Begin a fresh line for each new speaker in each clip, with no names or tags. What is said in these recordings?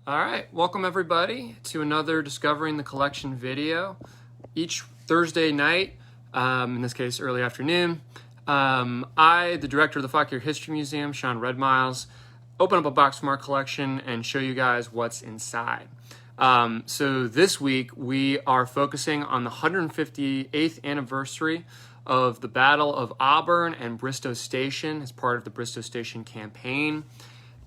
All right, welcome everybody to another Discovering the Collection video. Each Thursday night, in this case early afternoon, I, the director of the Fauquier History Museum, Sean Redmiles, open up a box from our collection and show you guys what's inside. So this week we are focusing on the 158th anniversary of the Battle of Auburn and Bristoe Station as part of the Bristoe Station campaign.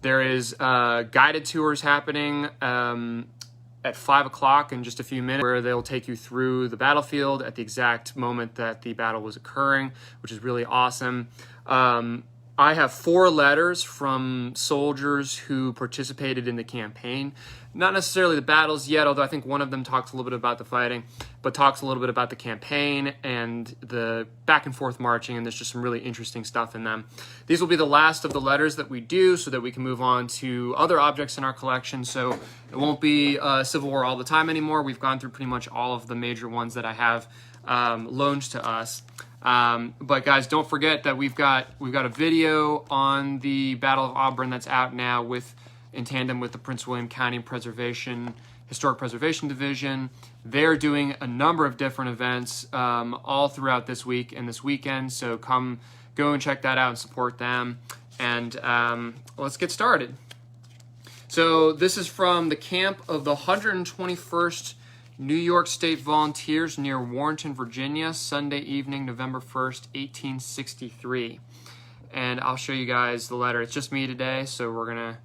There is guided tours happening at 5 o'clock in just a few minutes, where they'll take you through the battlefield at the exact moment that the battle was occurring, which is really awesome. I have 4 letters from soldiers who participated in the campaign. Not necessarily the battles yet, although I think one of them talks a little bit about the fighting, but talks a little bit about the campaign and the back and forth marching, and there's just some really interesting stuff in them. These will be the last of the letters that we do so that we can move on to other objects in our collection, so it won't be Civil War all the time anymore. We've gone through pretty much all of the major ones that I have loaned to us. But guys, don't forget that we've got a video on the Battle of Auburn that's out now in tandem with the Prince William County Historic Preservation Division. They're doing a number of different events all throughout this week and this weekend, so go and check that out and support them. And let's get started. So this is from the camp of the 121st New York State Volunteers near Warrenton, Virginia, Sunday evening, November 1st, 1863. And I'll show you guys the letter. It's just me today, so we're going to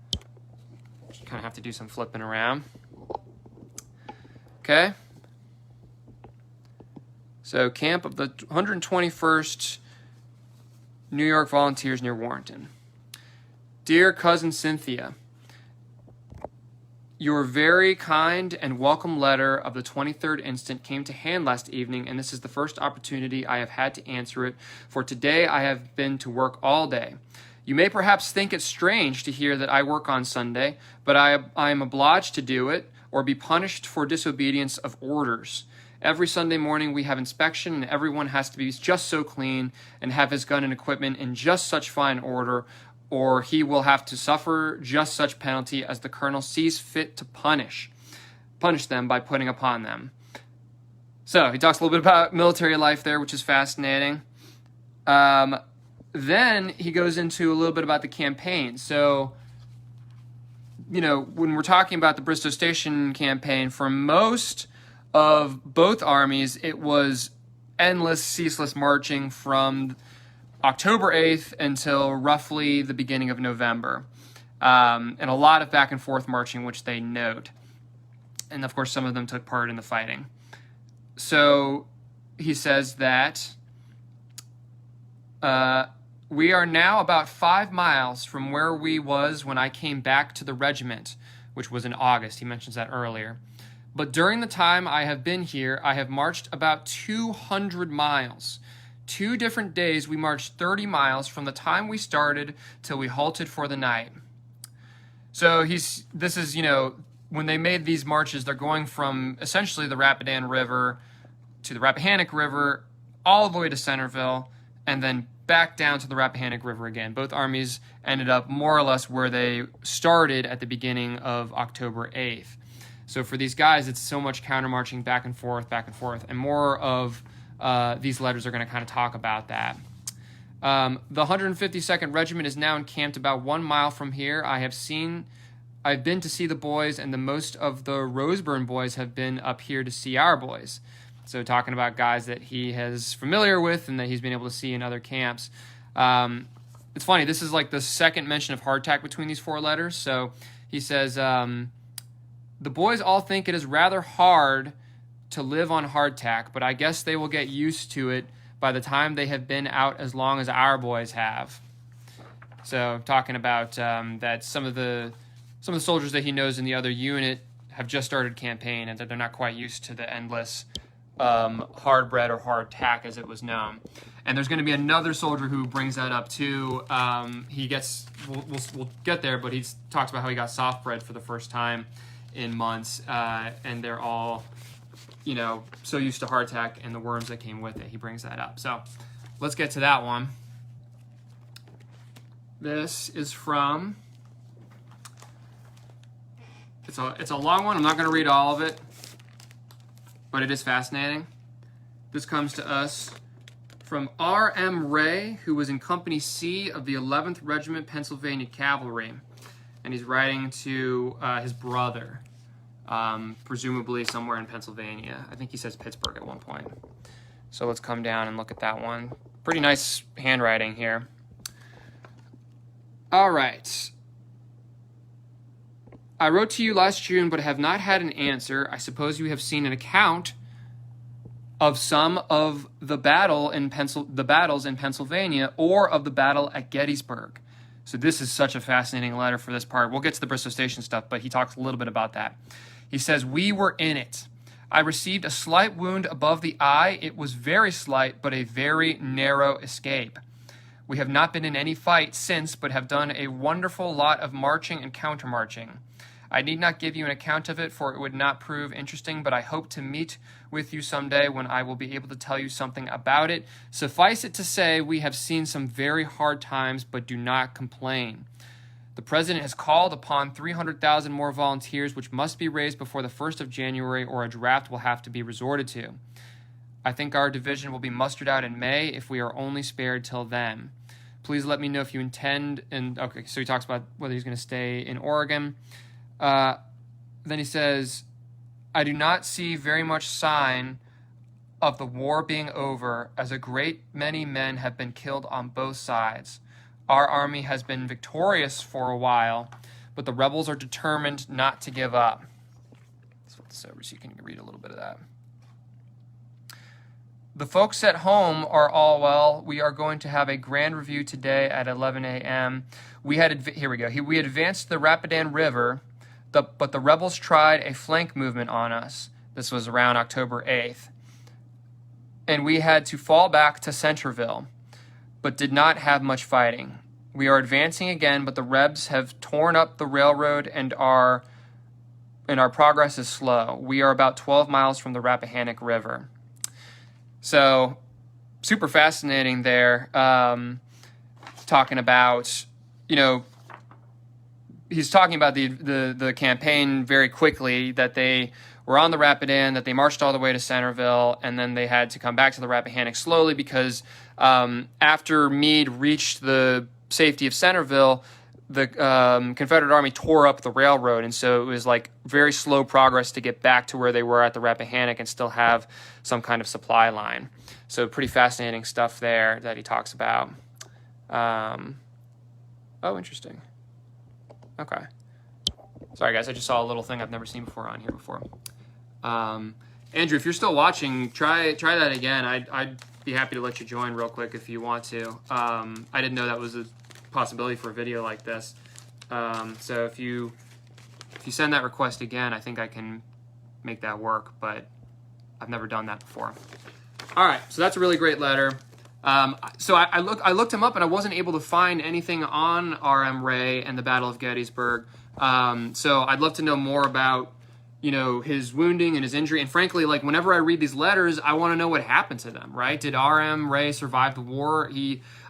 kind of have to do some flipping around. Okay. So camp of the 121st New York Volunteers near Warrenton. Dear Cousin Cynthia, your very kind and welcome letter of the 23rd instant came to hand last evening, and this is the first opportunity I have had to answer it, for today I have been to work all day. You may perhaps think it strange to hear that I work on Sunday, but I am obliged to do it, or be punished for disobedience of orders. Every Sunday morning we have inspection, and everyone has to be just so clean and have his gun and equipment in just such fine order, or he will have to suffer just such penalty as the colonel sees fit to punish them by putting upon them. So he talks a little bit about military life there, which is fascinating. Then he goes into a little bit about the campaign. So, when we're talking about the Bristoe Station campaign, for most of both armies, it was endless, ceaseless marching from October 8th until roughly the beginning of November. And a lot of back and forth marching, which they note. And of course, some of them took part in the fighting. So he says that we are now about 5 miles from where we was when I came back to the regiment, which was in August. He mentions that earlier. But during the time I have been here, I have marched about 200 miles. 2 different days we marched 30 miles from the time we started till we halted for the night. So this is, when they made these marches, they're going from essentially the Rapidan River to the Rappahannock River, all the way to Centerville, and then back down to the Rappahannock River again. Both armies ended up more or less where they started at the beginning of October 8th. So for these guys, it's so much countermarching back and forth, and more of these letters are going to kind of talk about that. The 152nd Regiment is now encamped about 1 mile from here. I've been to see the boys, and the most of the Roseburn boys have been up here to see our boys. So talking about guys that he is familiar with and that he's been able to see in other camps. It's funny, this is like the second mention of hardtack between these 4 letters. So he says, the boys all think it is rather hard to live on hardtack, but I guess they will get used to it by the time they have been out as long as our boys have. So talking about that some of the soldiers that he knows in the other unit have just started campaign and that they're not quite used to the endless hard bread or hard tack as it was known. And there's going to be another soldier who brings that up too. We'll get there, but he talks about how he got soft bread for the first time in months, and they're all so used to hardtack and the worms that came with it. He brings that up. So let's get to that one. This is from It's a long one. I'm not going to read all of it, but it is fascinating. This comes to us from R.M. Ray, who was in Company C of the 11th Regiment Pennsylvania Cavalry, and he's writing to his brother, presumably somewhere in Pennsylvania. I think he says Pittsburgh at one point. So let's come down and look at that one. Pretty nice handwriting here. All right. I wrote to you last June, but have not had an answer. I suppose you have seen an account of some of the battles in Pennsylvania, or of the battle at Gettysburg. So this is such a fascinating letter for this part. We'll get to the Bristol Station stuff, but he talks a little bit about that. He says, we were in it. I received a slight wound above the eye. It was very slight, but a very narrow escape. We have not been in any fight since, but have done a wonderful lot of marching and countermarching. I need not give you an account of it, for it would not prove interesting, but I hope to meet with you someday when I will be able to tell you something about it. Suffice it to say, we have seen some very hard times, but do not complain. The President has called upon 300,000 more volunteers, which must be raised before the 1st of January, or a draft will have to be resorted to. I think our division will be mustered out in May if we are only spared till then. Please let me know if you intend, and okay, so he talks about whether he's going to stay in Oregon. Then he says, I do not see very much sign of the war being over, as a great many men have been killed on both sides. Our army has been victorious for a while, but the rebels are determined not to give up. Let's flip this over so you can read a little bit of that. The folks at home are all well. We are going to have a grand review today at 11 a.m. We had advanced the Rapidan River, but the rebels tried a flank movement on us. This was around October 8th. And we had to fall back to Centerville, but did not have much fighting. We are advancing again, but the Rebs have torn up the railroad and our progress is slow. We are about 12 miles from the Rappahannock River. So, super fascinating there. Talking about, he's talking about the campaign very quickly, that they were on the Rapidan, that they marched all the way to Centerville, and then they had to come back to the Rappahannock slowly because after Meade reached the safety of Centerville, the Confederate Army tore up the railroad, and so it was like very slow progress to get back to where they were at the Rappahannock and still have some kind of supply line. So pretty fascinating stuff there that he talks about. Interesting. Okay. Sorry, guys. I just saw a little thing I've never seen before on here before. Andrew, if you're still watching, try that again. I'd be happy to let you join real quick if you want to. I didn't know that was a possibility for a video like this. So if you send that request again, I think I can make that work, but I've never done that before. All right, so that's a really great letter. So I looked him up, and I wasn't able to find anything on R.M. Ray and the Battle of Gettysburg. So I'd love to know more about, his wounding and his injury. And frankly, like whenever I read these letters, I want to know what happened to them, right? Did R.M. Ray survive the war?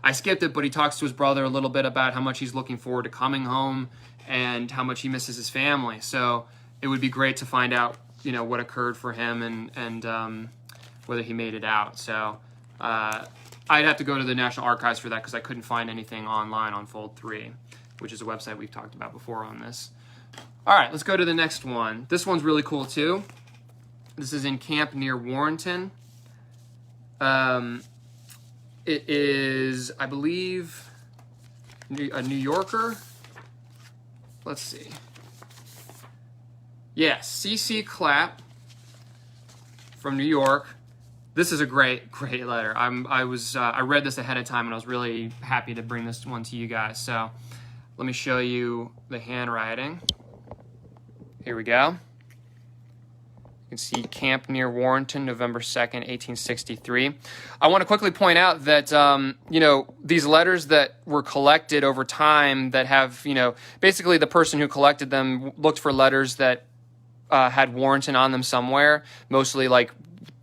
I skipped it, but he talks to his brother a little bit about how much he's looking forward to coming home and how much he misses his family. So it would be great to find out, what occurred for him and whether he made it out. So I'd have to go to the National Archives for that because I couldn't find anything online on Fold 3, which is a website we've talked about before on this. All right, let's go to the next one. This one's really cool too. This is in camp near Warrenton. It is, I believe, a New Yorker. Let's see. Yes, C.C. Clapp from New York. This is a great letter. I read this ahead of time, and I was really happy to bring this one to you guys. So let me show you the handwriting. Here we go. You can see camp near Warrenton, November 2nd, 1863. I want to quickly point out that, these letters that were collected over time that have, basically the person who collected them looked for letters that had Warrenton on them somewhere, mostly like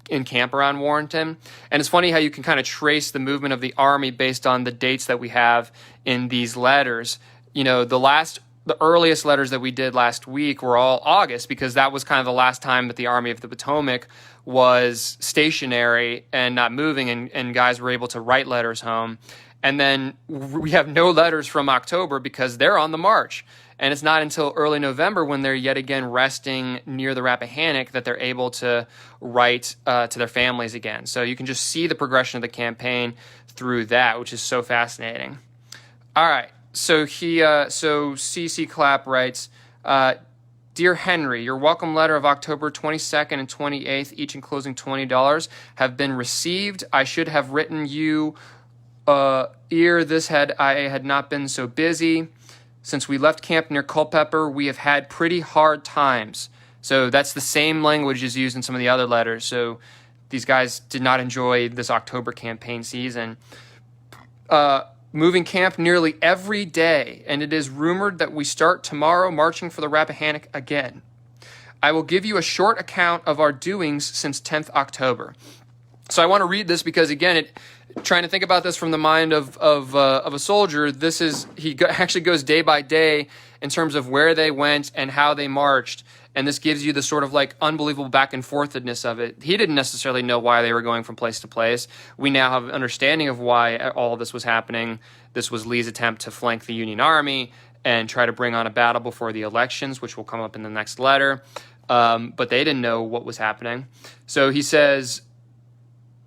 in camp around Warrenton. And it's funny how you can kind of trace the movement of the Army based on the dates that we have in these letters. The last the earliest letters that we did last week were all August, because that was kind of the last time that the Army of the Potomac was stationary and not moving, and guys were able to write letters home. And then we have no letters from October because they're on the march. And it's not until early November, when they're yet again resting near the Rappahannock, that they're able to write to their families again. So you can just see the progression of the campaign through that, which is so fascinating. All right. So C.C. Clapp writes, Dear Henry, your welcome letter of October 22nd and 28th, each enclosing $20, have been received. I should have written you ere this had I had not been so busy. Since we left camp near Culpeper, we have had pretty hard times. So that's the same language as used in some of the other letters. So these guys did not enjoy this October campaign season. Moving camp nearly every day, and it is rumored that we start tomorrow marching for the Rappahannock again. I will give you a short account of our doings since 10th October. So I want to read this because, again, trying to think about this from the mind of a soldier, actually goes day by day in terms of where they went and how they marched. And this gives you the sort of like unbelievable back and forthness of it. He didn't necessarily know why they were going from place to place. We now have an understanding of why all of this was happening. This was Lee's attempt to flank the Union Army and try to bring on a battle before the elections, which will come up in the next letter. But they didn't know what was happening. So he says,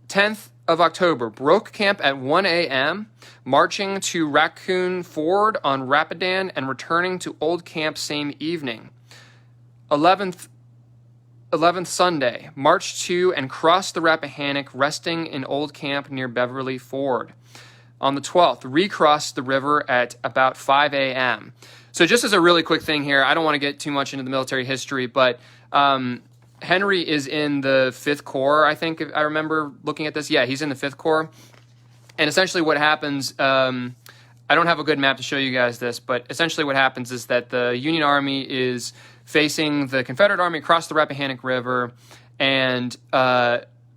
10th of October, broke camp at 1 a.m., marching to Raccoon Ford on Rapidan and returning to Old Camp same evening. 11th Sunday, marched to and crossed the Rappahannock, resting in Old Camp near Beverly Ford. On the 12th, recrossed the river at about 5 a.m. So just as a really quick thing here, I don't want to get too much into the military history, but Henry is in the 5th Corps, I think. I remember looking at this. Yeah, he's in the 5th Corps. And essentially what happens, I don't have a good map to show you guys this, but essentially what happens is that the Union Army is facing the Confederate Army across the Rappahannock River, and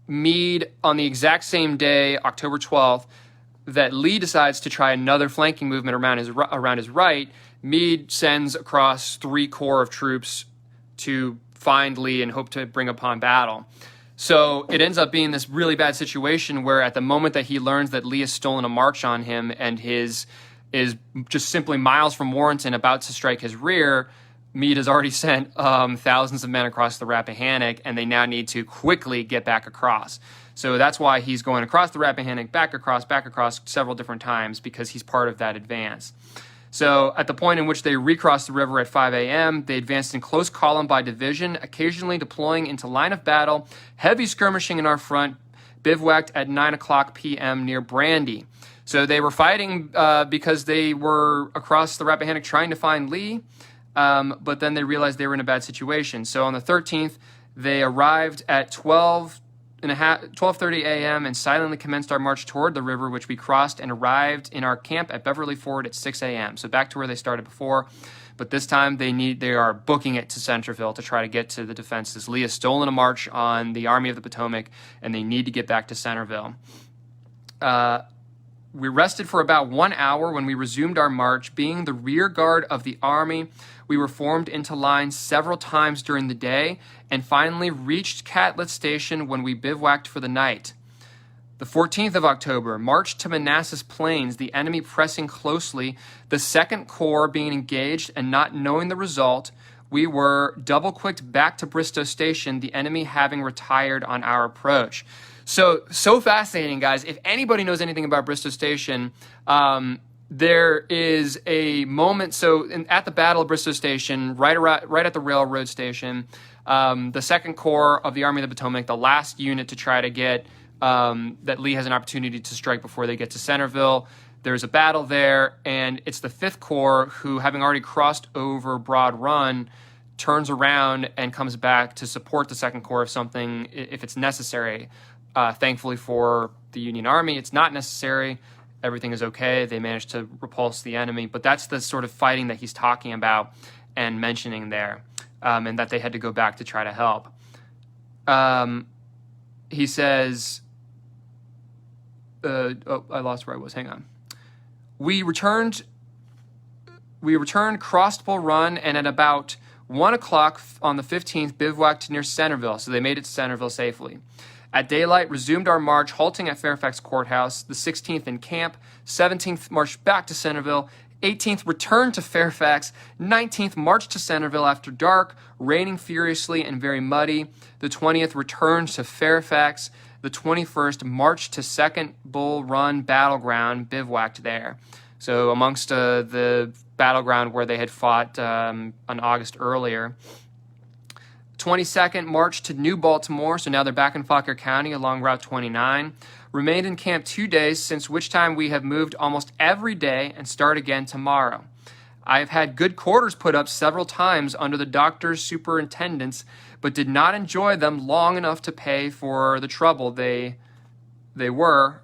Meade, on the exact same day, October 12th, that Lee decides to try another flanking movement around his right, Meade sends across 3 corps of troops to find Lee and hope to bring upon battle. So it ends up being this really bad situation where at the moment that he learns that Lee has stolen a march on him and is just simply miles from Warrenton about to strike his rear, Meade has already sent thousands of men across the Rappahannock, and they now need to quickly get back across. So that's why he's going across the Rappahannock, back across several different times, because he's part of that advance. So at the point in which they recrossed the river at 5 a.m., they advanced in close column by division, occasionally deploying into line of battle, heavy skirmishing in our front, bivouacked at 9 o'clock p.m. near Brandy. So they were fighting because they were across the Rappahannock trying to find Lee, but then they realized they were in a bad situation. So on the 13th, they arrived at 12:30 a.m. and silently commenced our march toward the river, which we crossed and arrived in our camp at Beverly Ford at 6 a.m. So back to where they started before, but this time they are booking it to Centreville to try to get to the defenses. Lee has stolen a march on the Army of the Potomac, and they need to get back to Centreville. We rested for about 1 hour when we resumed our march. Being the rear guard of the army, we were formed into lines several times during the day and finally reached Catlett Station when we bivouacked for the night. The 14th of October, marched to Manassas Plains, the enemy pressing closely, the 2nd Corps being engaged and not knowing the result. We were double-quicked back to Bristow Station, the enemy having retired on our approach. So fascinating, guys. If anybody knows anything about Bristow Station, there is a moment. So at the Battle of Bristow Station, right at the railroad station, the 2nd Corps of the Army of the Potomac, the last unit to try to get that Lee has an opportunity to strike before they get to Centreville. There's a battle there, and it's the 5th Corps who, having already crossed over Broad Run, turns around and comes back to support the 2nd Corps if it's necessary. Thankfully for the Union Army, it's not necessary. Everything is okay. They managed to repulse the enemy. But that's the sort of fighting that he's talking about and mentioning there, and that they had to go back to try to help. He says, I lost where I was. Hang on. We returned We returned, crossed Bull Run, and at about 1 o'clock on the 15th, bivouacked near Centerville, so they made it to Centerville safely. At daylight, resumed our march, halting at Fairfax Courthouse. The 16th in camp, 17th marched back to Centerville, 18th returned to Fairfax, 19th marched to Centerville after dark, raining furiously and very muddy. The 20th returned to Fairfax. The 21st marched to 2nd Bull Run Battleground, bivouacked there. So amongst the battleground where they had fought on August earlier. 22nd marched to New Baltimore, so now they're back in Fauquier County along Route 29. Remained in camp 2 days, since which time we have moved almost every day and start again tomorrow. I have had good quarters put up several times under the doctor's superintendence, but did not enjoy them long enough to pay for the trouble they were.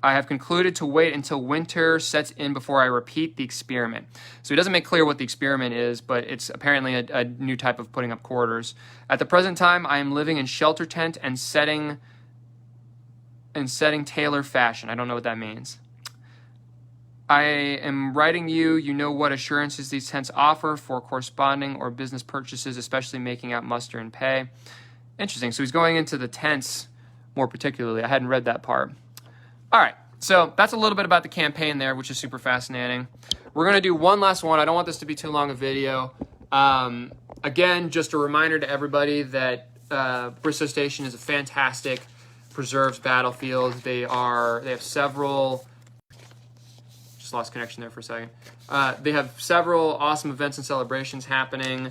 I have concluded to wait until winter sets in before I repeat the experiment. So he doesn't make clear what the experiment is, but it's apparently a new type of putting up quarters. At the present time, I am living in shelter tent and setting tailor fashion. I don't know what that means. I am writing you know what assurances these tents offer for corresponding or business purchases, especially making out muster and pay. Interesting. So he's going into the tents more particularly. I hadn't read that part. All right, so that's a little bit about the campaign there, which is super fascinating. We're going to do one last one. I don't want this to be too long a video. Again, just a reminder to everybody that Bristow Station is a fantastic preserved battlefield. They have several... Just lost connection there for a second. They have several awesome events and celebrations happening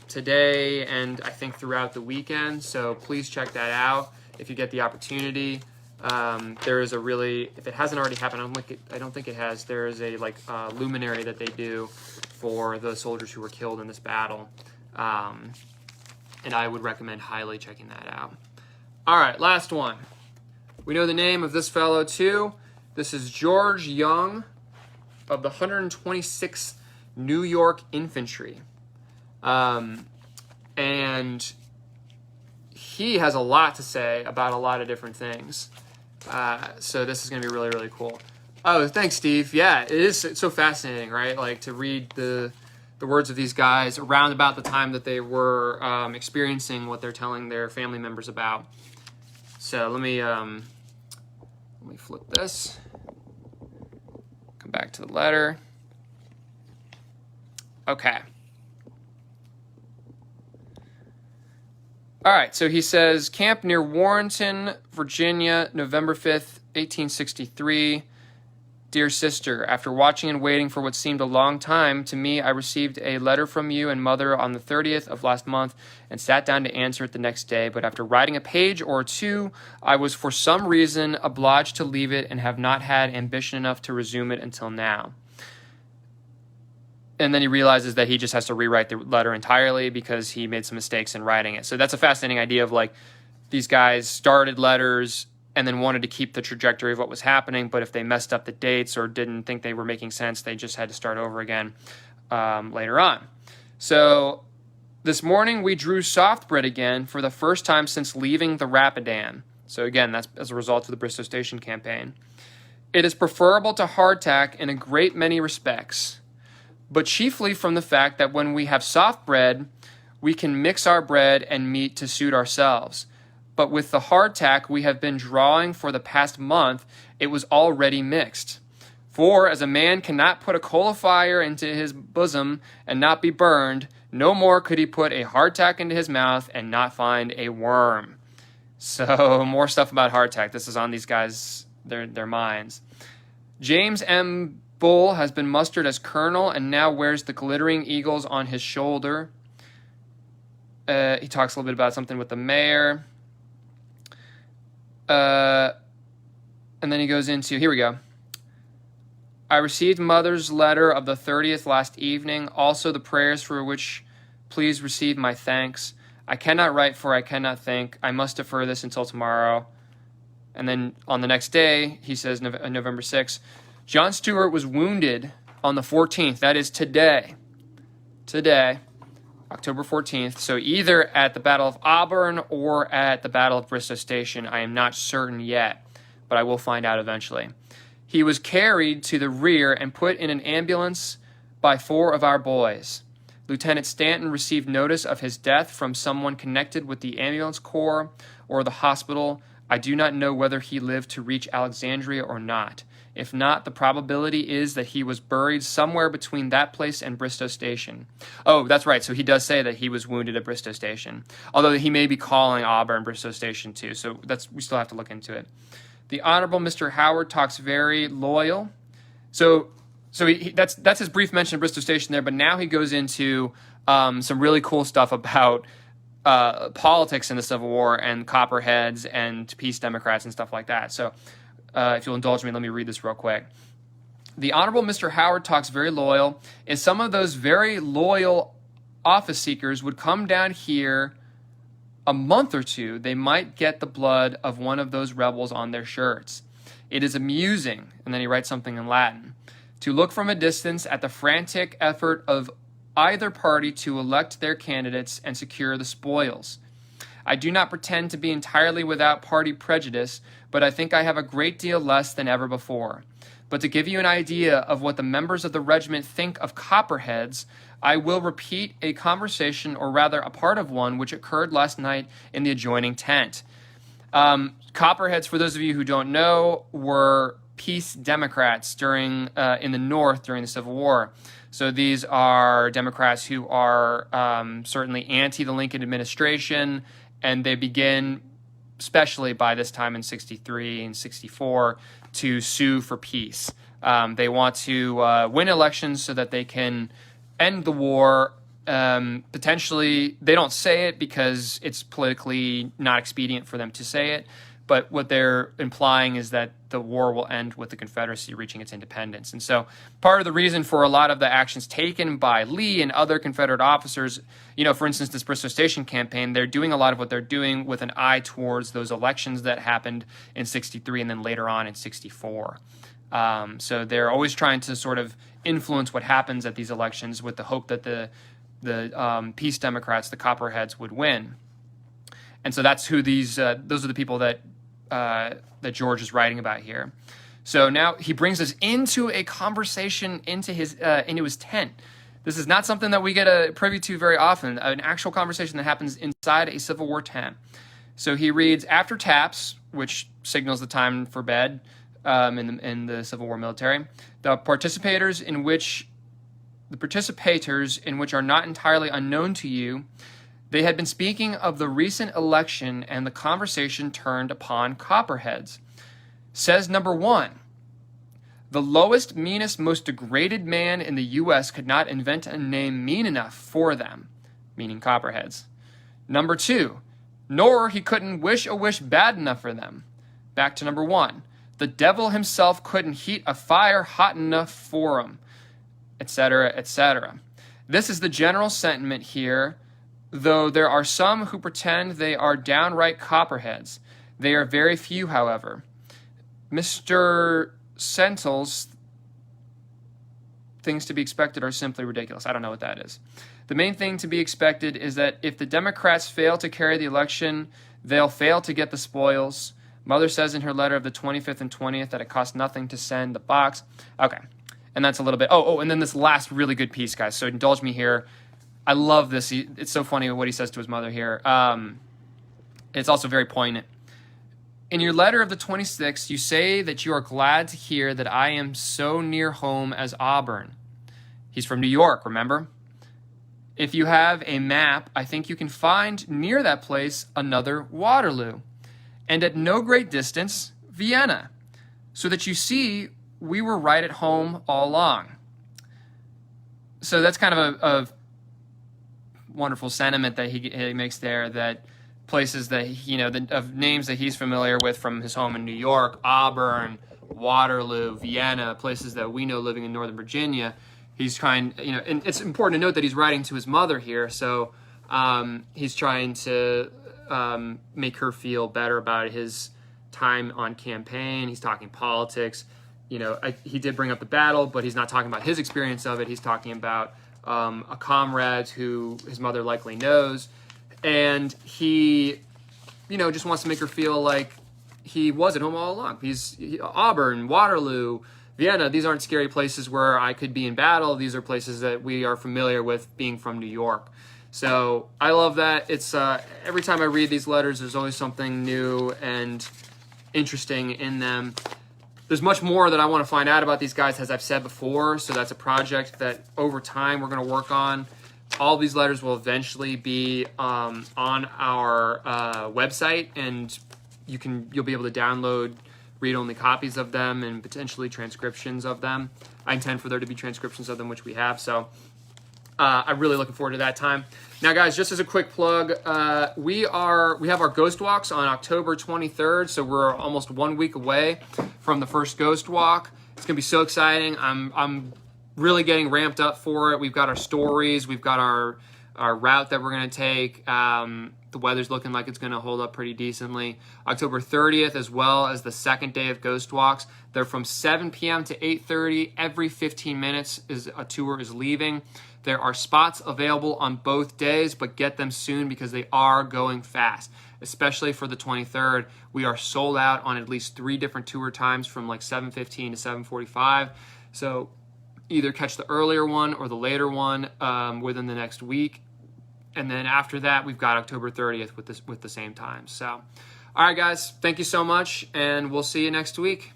today and I think throughout the weekend, so please check that out if you get the opportunity. There is a really, if it hasn't already happened, I don't think it has. There is a luminary that they do for the soldiers who were killed in this battle, and I would recommend highly checking that out. All right, last one. We know the name of this fellow too. This is George Young of the 126th New York Infantry, and he has a lot to say about a lot of different things. So this is going to be really, really cool. Oh, thanks, Steve. Yeah, it's so fascinating, right? Like to read the words of these guys around about the time that they were experiencing what they're telling their family members about. So let me flip this. Come back to the letter. Okay. All right, so he says, camp near Warrenton, Virginia, November 5th, 1863. Dear sister, after watching and waiting for what seemed a long time to me, I received a letter from you and mother on the 30th of last month and sat down to answer it the next day. But after writing a page or two, I was for some reason obliged to leave it and have not had ambition enough to resume it until now. And then he realizes that he just has to rewrite the letter entirely because he made some mistakes in writing it. So that's a fascinating idea of like these guys started letters and then wanted to keep the trajectory of what was happening, but if they messed up the dates or didn't think they were making sense, they just had to start over again later on. So this morning we drew soft bread again for the first time since leaving the Rapidan. So again, that's as a result of the Bristow Station campaign. It is preferable to hardtack in a great many respects, but chiefly from the fact that when we have soft bread, we can mix our bread and meat to suit ourselves. But with the hardtack we have been drawing for the past month, it was already mixed. For as a man cannot put a coal of fire into his bosom and not be burned, no more could he put a hardtack into his mouth and not find a worm. So more stuff about hardtack. This is on these guys, their minds. James M. Bull has been mustered as colonel and now wears the glittering eagles on his shoulder. He talks a little bit about something with the mayor. And then he goes into, here we go. I received mother's letter of the 30th last evening, also the prayers for which please receive my thanks. I cannot write for I cannot think. I must defer this until tomorrow. And then on the next day, he says November 6th, John Stewart was wounded on the 14th. That is today, October 14th. So either at the Battle of Auburn or at the Battle of Bristow Station. I am not certain yet, but I will find out eventually. He was carried to the rear and put in an ambulance by 4 of our boys. Lieutenant Stanton received notice of his death from someone connected with the ambulance corps or the hospital. I do not know whether he lived to reach Alexandria or not. If not, the probability is that he was buried somewhere between that place and Bristow Station. Oh, that's right. So he does say that he was wounded at Bristow Station, although he may be calling Auburn Bristow Station too. So we still have to look into it. The Honorable Mr. Howard talks very loyal. So that's his brief mention of Bristow Station there, but now he goes into some really cool stuff about politics in the Civil War and Copperheads and Peace Democrats and stuff like that. So if you'll indulge me, let me read this real quick. The Honorable Mr. Howard talks very loyal. If some of those very loyal office seekers would come down here a month or two, they might get the blood of one of those rebels on their shirts. It is amusing, and then he writes something in Latin, to look from a distance at the frantic effort of either party to elect their candidates and secure the spoils. I do not pretend to be entirely without party prejudice, but I think I have a great deal less than ever before. But to give you an idea of what the members of the regiment think of Copperheads, I will repeat a conversation, or rather a part of one, which occurred last night in the adjoining tent. Copperheads, for those of you who don't know, were peace Democrats in the North during the Civil War. So these are Democrats who are certainly anti the Lincoln administration, and they begin, especially by this time in 63 and 64, to sue for peace. They want to win elections so that they can end the war. Potentially, they don't say it because it's politically not expedient for them to say it, but what they're implying is that the war will end with the Confederacy reaching its independence. And so part of the reason for a lot of the actions taken by Lee and other Confederate officers, for instance, this Bristow Station campaign, they're doing a lot of what they're doing with an eye towards those elections that happened in 63 and then later on in 64. So they're always trying to sort of influence what happens at these elections with the hope that the Peace Democrats, the Copperheads, would win. And so that's who those are the people that George is writing about here. So now he brings us into a conversation into his tent. This is not something that we get a privy to very often, an actual conversation that happens inside a Civil War tent. So he reads, after taps, which signals the time for bed in the Civil War military, the participators in which are not entirely unknown to you. They had been speaking of the recent election, and the conversation turned upon Copperheads. Says number 1, the lowest, meanest, most degraded man in the U.S. could not invent a name mean enough for them, meaning Copperheads. Number 2, nor he couldn't wish a wish bad enough for them. Back to number 1, the devil himself couldn't heat a fire hot enough for 'em, etc., etc. This is the general sentiment here, though there are some who pretend they are downright Copperheads. They are very few, however. Mr. Sentinel's things to be expected are simply ridiculous. I don't know what that is. The main thing to be expected is that if the Democrats fail to carry the election, they'll fail to get the spoils. Mother says in her letter of the 25th and 20th that it costs nothing to send the box. Okay, and that's a little bit. And then this last really good piece, guys. So indulge me here. I love this. It's so funny what he says to his mother here. It's also very poignant. In your letter of the 26th, you say that you are glad to hear that I am so near home as Auburn. He's from New York, remember? If you have a map, I think you can find near that place another Waterloo, and at no great distance, Vienna, so that you see we were right at home all along. So that's kind of a wonderful sentiment that he makes there, that places that of names that he's familiar with from his home in New York, Auburn, Waterloo, Vienna, places that we know living in Northern Virginia. He's trying, and it's important to note that he's writing to his mother here, so he's trying to make her feel better about his time on campaign. He's talking politics. He did bring up the battle, but he's not talking about his experience of it. He's talking about a comrade who his mother likely knows, and he, just wants to make her feel like he was at home all along. Auburn, Waterloo, Vienna, these aren't scary places where I could be in battle. These are places that we are familiar with being from New York. So I love that. It's every time I read these letters, there's always something new and interesting in them. There's much more that I want to find out about these guys, as I've said before. So that's a project that over time we're going to work on. All these letters will eventually be on our website, and you'll be able to download read-only copies of them and potentially transcriptions of them. I intend for there to be transcriptions of them, which we have. So I'm really looking forward to that time. Now, guys, just as a quick plug, we have our Ghost Walks on October 23rd, so we're almost 1 week away from the first Ghost Walk. It's gonna be so exciting. I'm really getting ramped up for it. We've got our stories, we've got our route that we're gonna take. The weather's looking like it's going to hold up pretty decently. October 30th, as well as the second day of Ghost Walks. They're from 7 p.m. to 8:30. Every 15 minutes a tour is leaving. There are spots available on both days, but get them soon because they are going fast, especially for the 23rd. We are sold out on at least 3 different tour times from like 7:15 to 7:45. So either catch the earlier one or the later one within the next week. And then after that, we've got October 30th with the same time. So, all right, guys, thank you so much, and we'll see you next week.